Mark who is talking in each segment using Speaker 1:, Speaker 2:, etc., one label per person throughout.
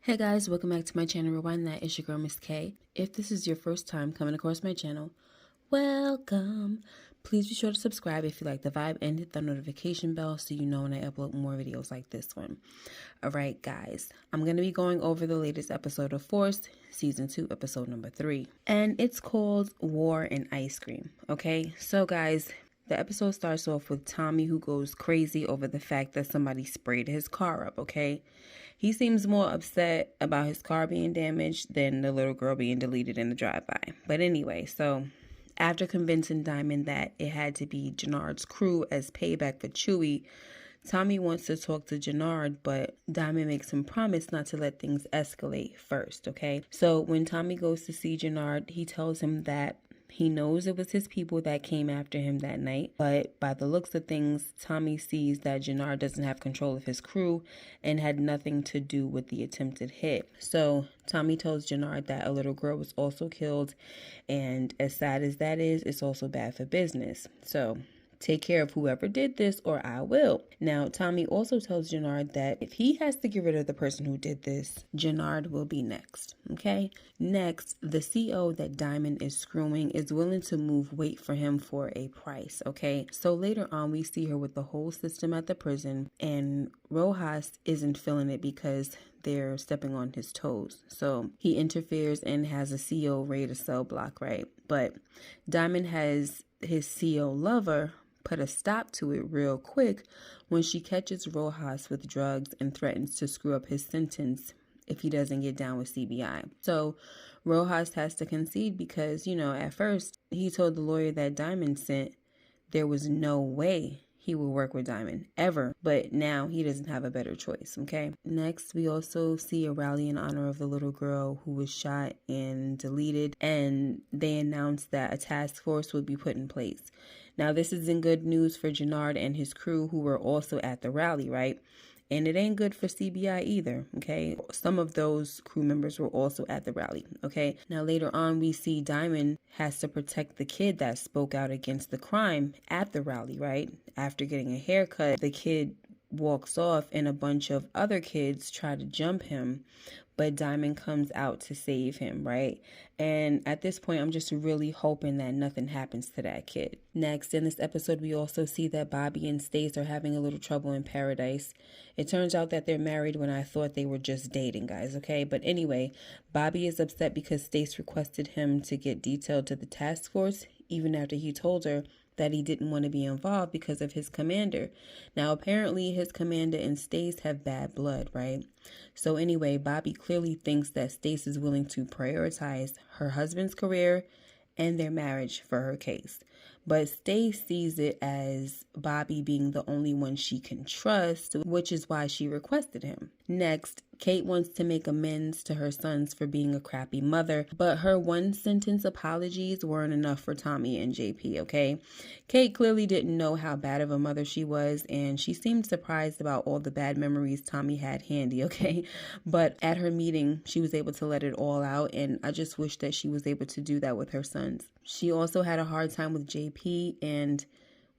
Speaker 1: Hey guys, welcome back to my channel, Rewind That. It's your girl, Miss K. If this is your first time coming across my channel, welcome. Please be sure to subscribe if you like the vibe and hit the notification bell so you know when I upload more videos like this one. Alright guys, I'm going to be going over the latest episode of Forced, Season 2, Episode number 3. And it's called War and Ice Cream. Okay, so guys, the episode starts off with Tommy, who goes crazy over the fact that somebody sprayed his car up, okay? He seems more upset about his car being damaged than the little girl being deleted in the drive-by. But anyway, so after convincing Diamond that it had to be Jenard's crew as payback for Chewie, Tommy wants to talk to Jenard, but Diamond makes him promise not to let things escalate first, okay? So when Tommy goes to see Jenard, he tells him that he knows it was his people that came after him that night, but by the looks of things, Tommy sees that Jenard doesn't have control of his crew and had nothing to do with the attempted hit. So Tommy tells Jenard that a little girl was also killed, and as sad as that is, it's also bad for business. So take care of whoever did this or I will. Now, Tommy also tells Jenard that if he has to get rid of the person who did this, Jenard will be next, okay? Next, the CO that Diamond is screwing is willing to move weight for him for a price, okay? So later on, we see her with the whole system at the prison, and Rojas isn't feeling it because they're stepping on his toes. So he interferes and has a CO raid a cell block, right? But Diamond has his CO lover put a stop to it real quick when she catches Rojas with drugs and threatens to screw up his sentence if he doesn't get down with CBI. So Rojas has to concede because, at first he told the lawyer that Diamond sent there was no way he will work with Diamond ever, but now he doesn't have a better choice, okay? Next, we also see a rally in honor of the little girl who was shot and deleted, and they announced that a task force would be put in place. Now, this isn't good news for Jenard and his crew who were also at the rally, right? And it ain't good for CBI either, okay? Some of those crew members were also at the rally, okay? Now, later on, we see Diamond has to protect the kid that spoke out against the crime at the rally, right? After getting a haircut, the kid walks off and a bunch of other kids try to jump him, but Diamond comes out to save him, right? And at this point, I'm just really hoping that nothing happens to that kid. Next, in this episode, we also see that Bobby and Stace are having a little trouble in paradise. It turns out that they're married when I thought they were just dating, guys, okay? But anyway, Bobby is upset because Stace requested him to get detailed to the task force, even after he told her that he didn't want to be involved because of his commander. Now, apparently his commander and Stace have bad blood, right? So anyway, Bobby clearly thinks that Stace is willing to prioritize her husband's career and their marriage for her case. But Stace sees it as Bobby being the only one she can trust, which is why she requested him. Next, Kate wants to make amends to her sons for being a crappy mother, but her one-sentence apologies weren't enough for Tommy and JP, okay? Kate clearly didn't know how bad of a mother she was, and she seemed surprised about all the bad memories Tommy had handy, okay? But at her meeting, she was able to let it all out, and I just wish that she was able to do that with her sons. She also had a hard time with JP, and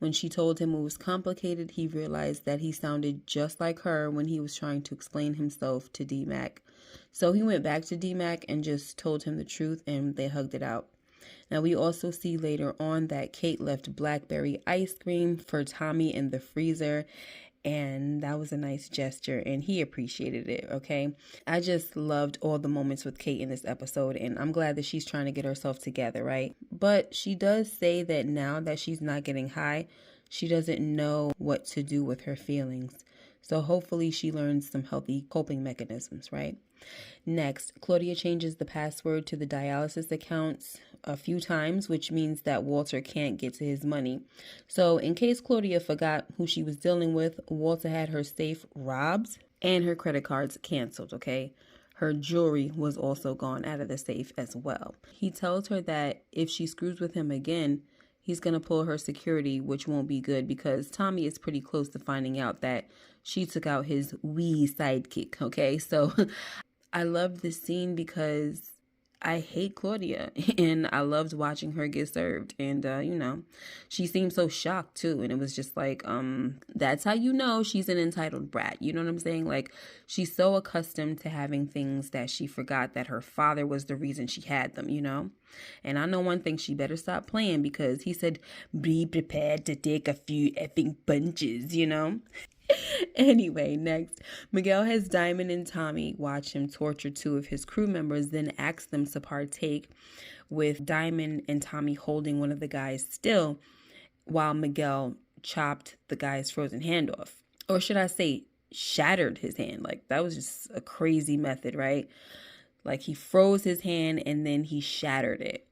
Speaker 1: when she told him it was complicated, he realized that he sounded just like her when he was trying to explain himself to D-Mac. So he went back to D-Mac and just told him the truth, and they hugged it out. Now, we also see later on that Kate left blackberry ice cream for Tommy in the freezer, and that was a nice gesture, and he appreciated it, okay? I just loved all the moments with Kate in this episode, and I'm glad that she's trying to get herself together, right? But she does say that now that she's not getting high, she doesn't know what to do with her feelings. So hopefully she learns some healthy coping mechanisms, right? Next, Claudia changes the password to the dialysis accounts a few times, which means that Walter can't get to his money. So in case Claudia forgot who she was dealing with, Walter had her safe robbed and her credit cards canceled, okay? Her jewelry was also gone out of the safe as well. He tells her that if she screws with him again, he's going to pull her security, which won't be good because Tommy is pretty close to finding out that she took out his wee sidekick, okay? So I love this scene because I hate Claudia, and I loved watching her get served. And, she seemed so shocked too. And it was just like, that's how you know she's an entitled brat. You know what I'm saying? Like, she's so accustomed to having things that she forgot that her father was the reason she had them, And I know one thing, she better stop playing, because he said, be prepared to take a few effing punches, Anyway, next, Miguel has Diamond and Tommy watch him torture two of his crew members, then asks them to partake, with Diamond and Tommy holding one of the guys still while Miguel chopped the guy's frozen hand off. Or should I say, shattered his hand. Like, that was just a crazy method, right? Like, he froze his hand and then he shattered it.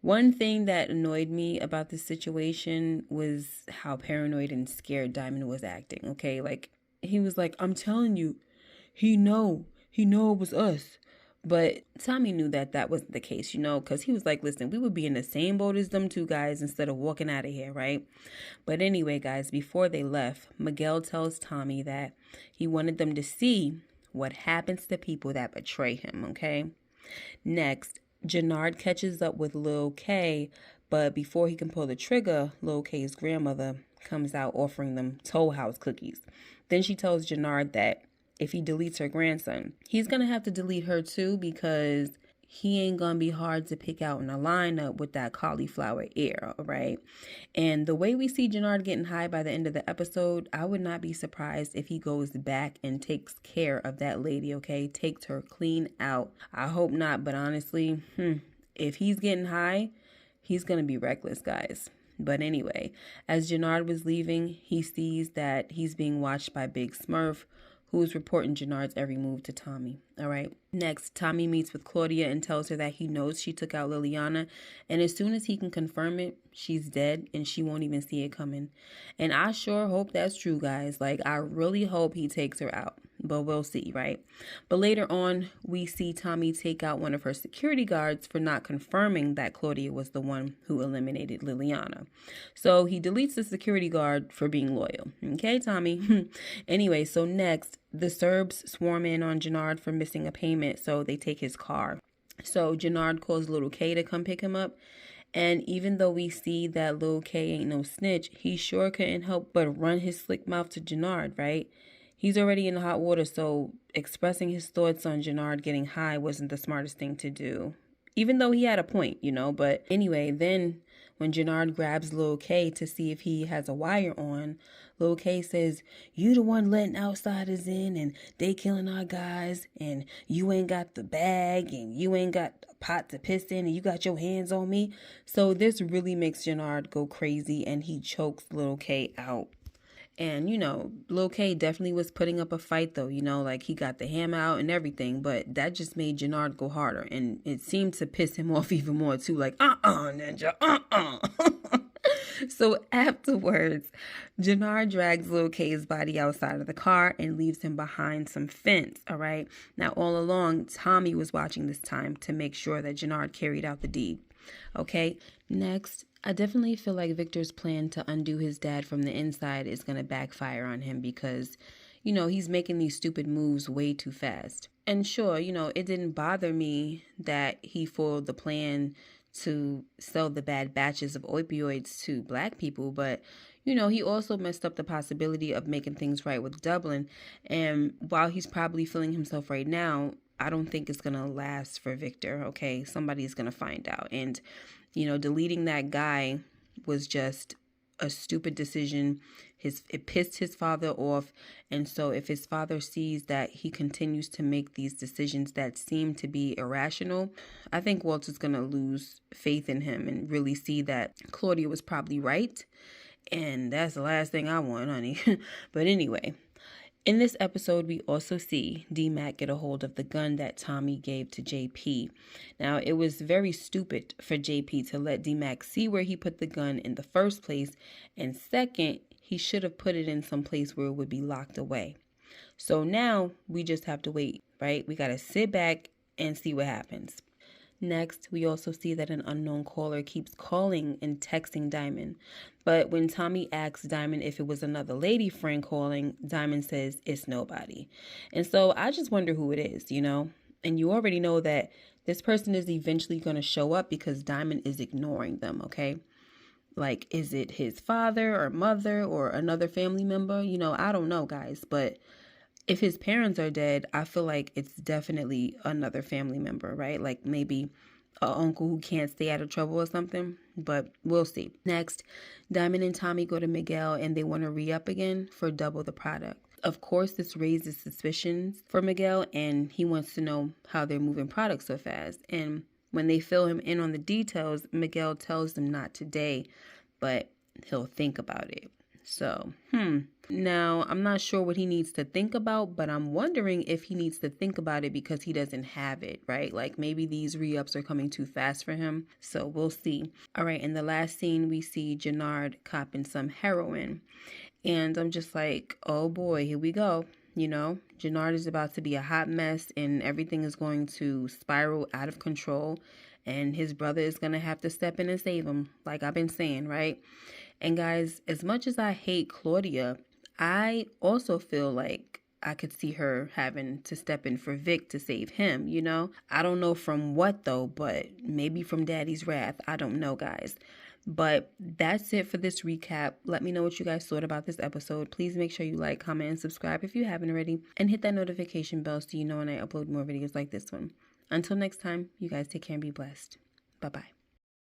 Speaker 1: One thing that annoyed me about this situation was how paranoid and scared Diamond was acting, okay? Like, he was like, I'm telling you, he know it was us. But Tommy knew that wasn't the case, because he was like, listen, we would be in the same boat as them two guys instead of walking out of here, right? But anyway, guys, before they left, Miguel tells Tommy that he wanted them to see what happens to people that betray him, okay? Next, Jenard catches up with Lil K, but before he can pull the trigger, Lil K's grandmother comes out offering them Toll House cookies. Then she tells Jenard that if he deletes her grandson, he's going to have to delete her too, because he ain't going to be hard to pick out in a lineup with that cauliflower ear, right? And the way we see Jenard getting high by the end of the episode, I would not be surprised if he goes back and takes care of that lady, okay? Takes her clean out. I hope not, but honestly, if he's getting high, he's going to be reckless, guys. But anyway, as Jenard was leaving, he sees that he's being watched by Big Smurf, who's reporting Jenard's every move to Tommy. All right. Next, Tommy meets with Claudia and tells her that he knows she took out Liliana, and as soon as he can confirm it, she's dead and she won't even see it coming. And I sure hope that's true, guys. Like, I really hope he takes her out, but we'll see, right? But later on, we see Tommy take out one of her security guards for not confirming that Claudia was the one who eliminated Liliana. So he deletes the security guard for being loyal. Okay, Tommy. Anyway, so next, the Serbs swarm in on Jenard for missing a payment, so they take his car. So Jenard calls Little K to come pick him up. And even though we see that Lil K ain't no snitch, he sure couldn't help but run his slick mouth to Jenard, right? He's already in the hot water, so expressing his thoughts on Jenard getting high wasn't the smartest thing to do. Even though he had a point, But anyway, then when Jenard grabs Lil K to see if he has a wire on, Lil K says, you the one letting outsiders in and they killing our guys, and you ain't got the bag and you ain't got a pot to piss in and you got your hands on me. So this really makes Jenard go crazy and he chokes Lil K out. And, Lil K definitely was putting up a fight, though, like he got the hammer out and everything. But that just made Jenard go harder. And it seemed to piss him off even more, too. Like, ninja, So afterwards, Jenard drags Lil K's body outside of the car and leaves him behind some fence, all right? Now, all along, Tommy was watching this time to make sure that Jenard carried out the deed, okay? Next, I definitely feel like Victor's plan to undo his dad from the inside is going to backfire on him because, he's making these stupid moves way too fast. And sure, it didn't bother me that he foiled the plan to sell the bad batches of opioids to black people, but, he also messed up the possibility of making things right with Dublin. And while he's probably feeling himself right now, I don't think it's going to last for Victor, okay? Somebody's going to find out. And deleting that guy was just a stupid decision. It pissed his father off. And so if his father sees that he continues to make these decisions that seem to be irrational, I think Walter's going to lose faith in him and really see that Claudia was probably right. And that's the last thing I want, honey. But anyway, in this episode, we also see D-Mac get a hold of the gun that Tommy gave to JP. Now, it was very stupid for JP to let D-Mac see where he put the gun in the first place. And second, he should have put it in some place where it would be locked away. So now we just have to wait, right? We got to sit back and see what happens. Next, we also see that an unknown caller keeps calling and texting Diamond. But when Tommy asks Diamond if it was another lady friend calling, Diamond says it's nobody. And so I just wonder who it is, And you already know that this person is eventually going to show up because Diamond is ignoring them, okay? Like, is it his father or mother or another family member? You know, I don't know, guys. But if his parents are dead, I feel like it's definitely another family member, right? Like maybe an uncle who can't stay out of trouble or something. But we'll see. Next, Diamond and Tommy go to Miguel and they want to re-up again for double the product. Of course, this raises suspicions for Miguel, and he wants to know how they're moving products so fast. And when they fill him in on the details, Miguel tells them not today, but he'll think about it. So, Now, I'm not sure what he needs to think about, but I'm wondering if he needs to think about it because he doesn't have it, right? Like maybe these re-ups are coming too fast for him. So we'll see. All right, in the last scene, we see Jenard copping some heroin. And I'm just like, oh boy, here we go. You know, Jenard is about to be a hot mess and everything is going to spiral out of control. And his brother is going to have to step in and save him, like I've been saying, right? And guys, as much as I hate Claudia, I also feel like I could see her having to step in for Vic to save him, you know? I don't know from what though, but maybe from Daddy's wrath. I don't know, guys. But that's it for this recap. Let me know what you guys thought about this episode. Please make sure you like, comment, and subscribe if you haven't already. And hit that notification bell so you know when I upload more videos like this one. Until next time, you guys take care and be blessed. Bye-bye.